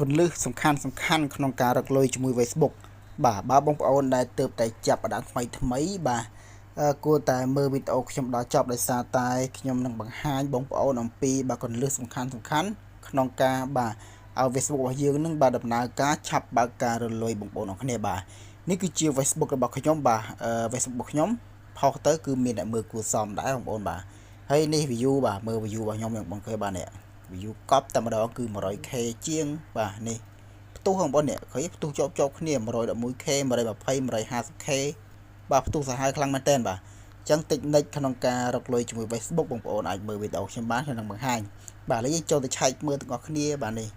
កលឹះសំខាន់ក្នុងការរកលុយជាមួយ Facebook បាទបើបងប្អូនដែលទើបតែចាប់ផ្ដើមថ្មីបាទគួរតែមើលវីដេអូខ្ញុំដល់ចប់ដោយសារតែខ្ញុំនឹងបង្ហាញបងប្អូនអំពីបាទកលឹះសំខាន់ក្នុងការបាទឲ្យ Facebook របស់យើងនឹងបាទដំណើរការឆាប់បើកការរកលុយបងប្អូនអរគ្នាបាទនេះគឺជា Facebook របស់ខ្ញុំបាទ Facebook របស់ខ្ញុំផុសទៅគឺមានអ្នកមើលគួរសមដែរបងប្អូនបាទហើយនេះ view បាទមើល view របស់ខ្ញុំបងប្អូនបាទនេះ view កប់តែម្ដងគឺ 100k ជាងបាទនេះផ្ទុះបងប្អូននេះឃើញផ្ទុះជាប់គ្នា 111k 120 150k បាទផ្ទុះសាហាវខ្លាំងមែនតើបាទអញ្ចឹងតិចនិចក្នុងការរកលុយជាមួយ Facebook បងប្អូនអាចមើលវីដេអូខ្ញុំបានខ្ញុំនឹងបង្ហាញបាទឥឡូវយើងចូលទៅឆែកមើលទាំងអស់គ្នាបាទនេះ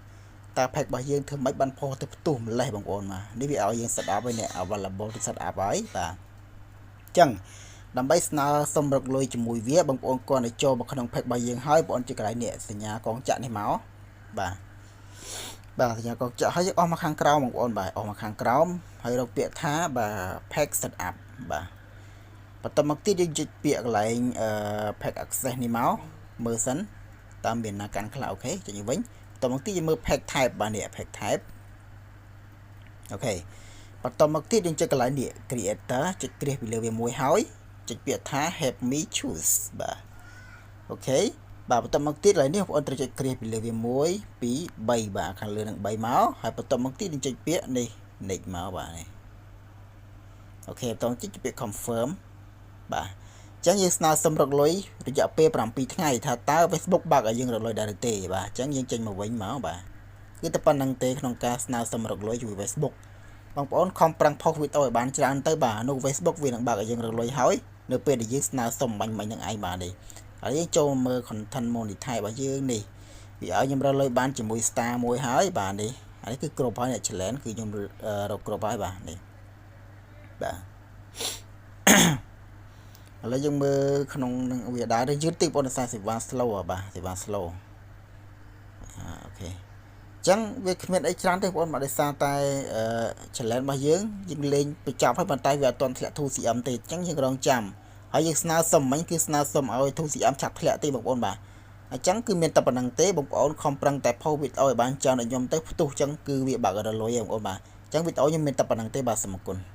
តើ pack របស់យើងធ្វើម៉េចបានផុសទៅផ្ទុះម្លេះបងប្អូនបាទនេះវាឲ្យយើង set up ហើយនេះ available ទៅ set up ហើយបាទអញ្ចឹងដើម្បីស្នើសុំរកលុយជាមួយវាបងប្អូនគាត់ទៅចូលមកក្នុង pack របស់យើងហើយបងប្អូនចុចកន្លែងនេះសញ្ញាកងចាក់នេះមកបាទសញ្ញាកងចាក់ហើយយើងអស់មកខាងក្រោមបងប្អូនបាទអស់មកខាងក្រោមហើយរកពាក្យថាបាទ pack set up បាទបន្តមកទៀតយើងចុចពាក្យកន្លែងpack access នេះមកមើលសិនតើមានណាកាន់ខ្លះអូខេចុចនេះវិញបន្តមកទៀតយើងមើល pack type បាទនេះ pack type អូខេបន្តមកទៀតយើងចុចកន្លែងនេះ creator ចុចគ្រាសពីលើវាមួយហើយចុចពាក្យថា help me choose បាទអូខេបាទបន្តមកទៀតឡើយនេះបងប្អូនត្រូវចុចគ្រាសពីលើវា1 2 3បាទខាងលើនឹង3មកហើយបន្តមកទៀតយើងចុចពាក្យនេះ next មកបាទនេះអូខេបន្តចុចពាក្យ confirm បាទអញ្ចឹងយើងស្នើសុំរកលុយរយៈពេល7ថ្ងៃថាតើ Facebook បើកឲ្យយើងរកលុយដែរឬទេបាទអញ្ចឹងយើងចេញមកវិញមកបាទគឺតែប៉ុណ្្នឹងទេក្នុងការស្នើសុំរកលុយជាមួយ Facebook បងប្អូនខំប្រឹងផុសវីដេអូឲ្យបានច្រើនទៅបាទនោះ Facebook វានឹងបើកឲ្យយើងរកលុយហើយនៅពេលដែលយើងស្នើសុំបាញ់នឹងឯងបាទនេះហើយយើងចូលមើល content monetize របស់យើងនេះវាឲ្យខ្ញុំរកលុយបានជាមួយ star មួយហើយបាទនេះហើយនេះគឺគ្រប់ហើយអ្នក challenge គឺខ្ញុំរកគ្រប់ហើយបាទនេះបាទឥឡូវយើងមើលក្នុងនឹងវាដែរយឺតតិចប៉ុន្តែសេវា slow បាទសេវា slow អូខេអញ្ចឹងវាគ្មានអីច្រើនទេបងប្អូនមកដោយសារតែchallenge របស់យើងលេងបញ្ចប់ហើយប៉ុន្តែវាអត់ទាន់ធ្លាក់ 2cm ទេអញ្ចឹងយើងរងចាំហើយយើងស្នើសុំមិញគឺស្នើសុំឲ្យ 2cm ឆាប់ធ្លាក់ទេបងប្អូនបាទអញ្ចឹងគឺមានតែប៉ុណ្្នឹងទេបងប្អូនខំប្រឹងតែផុសវីដេអូឲ្យបានច្រើនដល់ខ្ញុំទៅផ្ទុះអញ្ចឹងគឺវាបើករលុយបងប្អូនបាទអញ្ចឹងវីដេអូខ្ញុំមានតែប៉ុណ្្នឹងទេបាទសូមអរគុណ